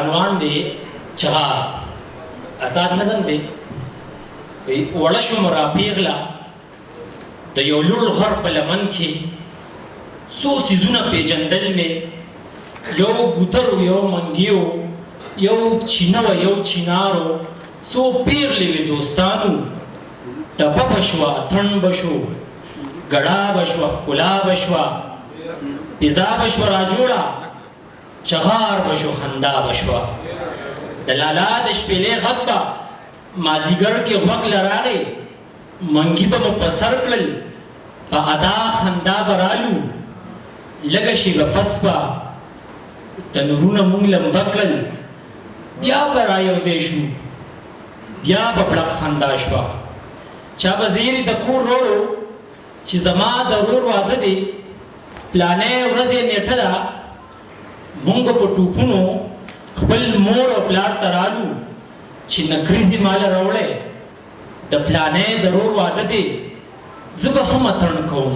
عنوان دی چغار. آزاد نظم دی. وړه شوم راپیغله د یو لوړ غر په لمن کې څو څیزونه پیژندل مې یو ګودر یو منګیو یو چینه و یو چینارو څو پیغلې وې دوستانو ټپه به شوه اتڼ به شو ګډا به شوه ښکلا به شوه پیزا به شوه راجوړه چغار به شو خندا به شوه د لالا د شپېلې غږ به مازیګر کې غوږ لراغې منګي به مو په سر کړل په ادا خندا به رالو لږه شېبه پس به تنورونه مونږ لمبه کړل بیا به رایوځای شو بیا به پړق خندا شوه چا به زیرې د کور روړو چې زما د ورور واده دی پلانې ورځ یې نیټه ده مونږ په ټوپونو خپل مور او پلار ته رالو چې نکریزې ماله راوړی د پلانې د ورور واده دی زه به هم اتڼ کوم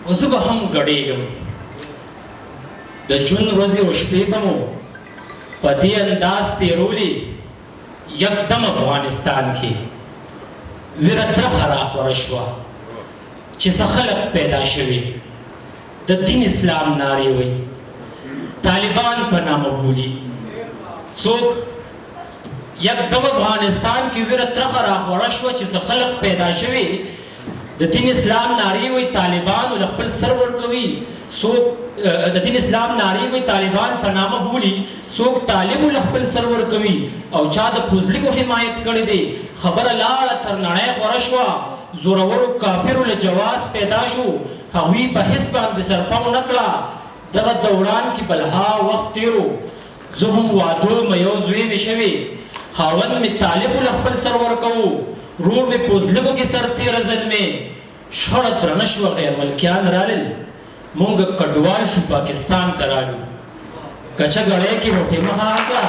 او زه به هم ګډېږم د جون ورځې او شپې به مو په دې انداز تېرولې یکدم افغانستان کې ویره ترخه راخوره شوه چې څه خلق پیدا شوي د دین اسلام نارې وایي طالبان په نامه بولي څوک یکدم افغانستان کې ویره ترخه راخوره شوه چې څه خلق پیدا شوي د دین اسلام نارې وایي طالبان له خپل سر ورکوي څوک د دین اسلام نارې وایي طالبان په نامه بولي څوک طالب له خپل سر ورکوي او چا د فوزلیکو حمایت کړی دی خبره لاړه تر نړۍ خوره شوه زورورو کافرو له جواز پیدا شو هغوی په حس باندې سرپو نه کړه دغه دوران کې بلها وخت تېرو زه هم واده مې یو زوی مې شوی خاوند مې طالب له خپل سر ورکوو رور مې فوزلیکو کې سر تېره زلمې شخړه درنه شوه غیر ملکیان رالل مونږ کډوال شو پاکستان ته رالو کچه ګړی کې مو خیمه کړه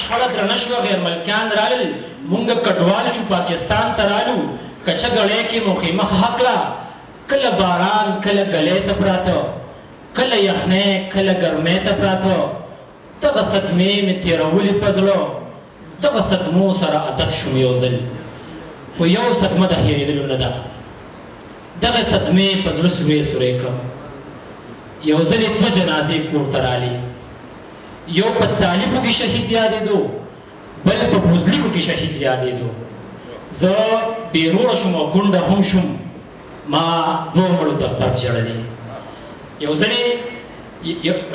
شخړه درنه شوه غیر ملکیان رالل مونږ کډوال شو پاکستان ته رالو کچه ګړی کې مو خیمه کړه کله باران کله ګلی ته پراته کله یخنۍ کله ګرمۍ ته پراته دغه صدمې مې تېرولې په زړه دغه صدمو سره عادت شوم یو ځل خو یو صدمه د هېرېدلو نه ده دغه صدمې په زړه سورې سورې کړم یو ځل یې دوه جنازې کور ته رالې یو په طالبو کې شهید یادېدو بل په فوزلیکو کې شهید یادېدو زه بېروره شوم او کونډه هم شوم ما دوه مړو ته غبرګ ژړلې یو ځل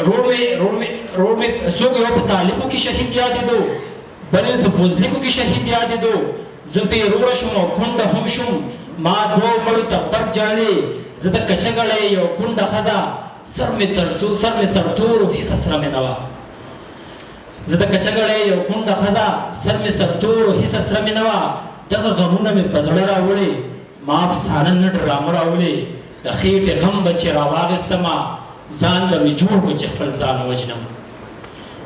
روړ مې څوک یو په طالبو کې شهید یادېدو بل په فوزلیکو کې شهید یادېدو زه بېروره شوم او کونډه هم شوم ما دوه مړو ته غبرګ ژړلې زه د کچه ګړی یو کونډه ښځه سر مې سرتورو هیڅ سره مې نه وه زه د کچه ګړی یو کونډه ښځه سر مې سرتورو هیڅ سره مې نه وه دغه غمونه مې په زړه راوړې ما افسانه نه ډرامه راوړې د خېټې غم به چې راواخېستمه ځان به مې جوړ کړو چې خپل ځان ووژنم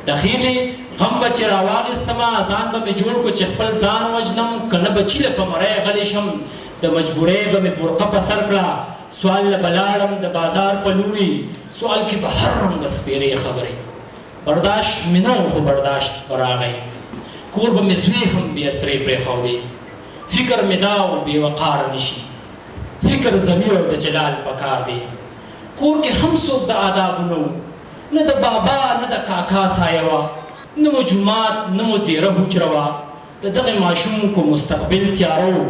د خېټې غم به چې راواخېستمه ځان به مې جوړ کړو چې خپل ځان ووژنم که نه به چیله په مری غلی شم د مجبورۍ به مې برقه په سر کړه سوال له به لاړم د بازار په لوري سوال کې به هر رنګه سپېرې خبرې برداشت مې نه و خو برداشت به راغی کور به مې زوی هم بې اسرې پرېښودی فکر مې دا و بې وقاره نشي فکر ضمیر او د جلال پکار دی کور کې هم څوک د آدابو نه و نه د بابا نه د کاکا سایه وه نه مو جومات نه مو دیره حجره وه د دغې ماشوم کو مستقبل تیاره و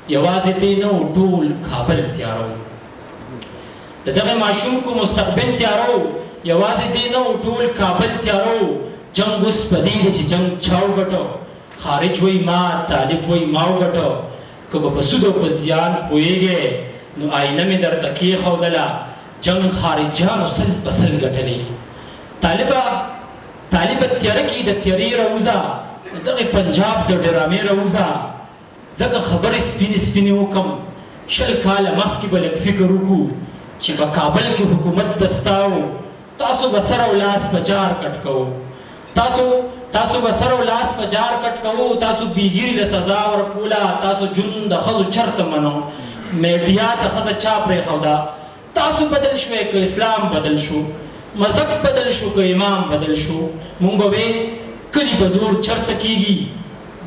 یوازې دی نه و ټول کابل تیاره و د دغې ماشوم کو مستقبل تیاره و یوازې دی نه و ټول کابل تیاره و جنګ اوس په دې دی چې جنګ چا وګټو خارج وی ما طالب وی ما وګټو که به په سود او په زیان پوهېږې نو آینه مې درته کېښودله جنګ خارجیانو سل په سل ګټلې طالبه تیاره کې د تیارې راوځه د دغې پنجاب د ډرامې راوځه ځکه خبرې سپینې سپینې وکړم 20 کاله مخکې به لږ فکر وکړو چې په کابل کې حکومت دستا و تاسو به سر او لاس په جار کټ کوو تاسو به سر او لاس په جار کټ کوو تاسو بیګیري له سزا ورکوله تاسو جون د ښځو چرته منو میډیا ته ښځه چا پرېښوده تاسو بدل شوئ که اسلام بدل شو، مذهب بدل شو که امام بدل شو، مونږ به وی کلي به زور چرته کېږي،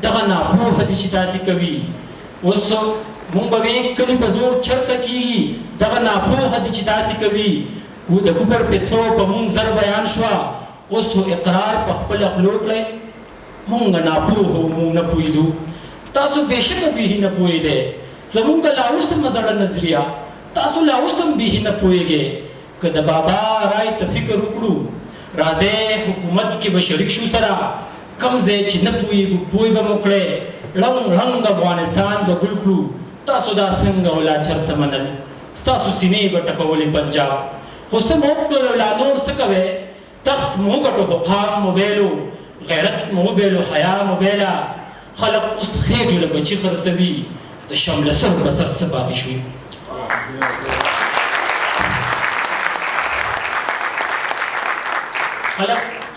دغه ناپوهه دي چې داسې کوي. اوس مونږ به وی کلي به زور چرته کېږي، دغه ناپوهه دي چې داسې کوي. د کفر فتنو په مونږ زر بیان شوه، اوس اقرار په خپله خولو کړئ مونږ ناپوه وو، مونږ نه پوهېدو. تاسو بېشکه بیخي نه پوهېدی، زمونږ لا اوس هم زړه نظریه تاسو لا اوس هم بیخي نه پوهېږئ. که د بابا رای ته فکر وکړو، راځئ حکومت کې به شریک شو سره، کم ځای چې نه پوهېږو پوه به مو کړی، ړنګ ړنګ افغانستان به ګل کړو. تاسو دا څنګه ولا چرته منل، ستاسو سینې به ټکولې پنجاب. خو څه مو وکړل لا نور څه کوئ، تخت مو وګټو خو قام مو بیلو، غیرت مو وبیلو حیا مو بیله. خلک اوس خېټو له بچي خرڅوي، د شمله سر په سر څه پاتې شوي.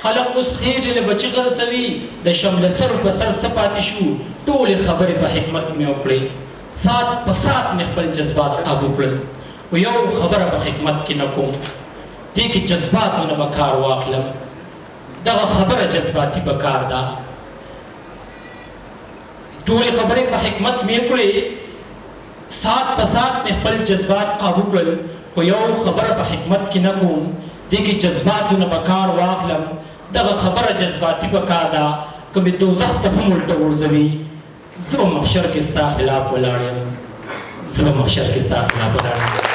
خلک اوس خېټې له بچي خرڅوي، د شمله سر په سر څه پاتې شو. ټولې خبرې په حکمت مې وکړې، سات په سات مې خپل جذبات قابو کړل. خو یو خبره په حکمت کې نه کوم، دې کې جذباتو نه به کار واخلم. دغه خبره جذباتي به کار ده. ټولې خبرې په حکمت مې کړې، سات په سات مې خپل جذبات قابو کړل. خو یو خبره په حکمت کې نه کوم، دې کې جذباتو نه به کار واخلم. دغه خبره جذباتي به کار ده. که مې دوزخ ته هم الټه غورځوي، زه به محشر کې ستا خلاف ولاړ یم، زه به محشر کې ستا خلاف ولاړ یم.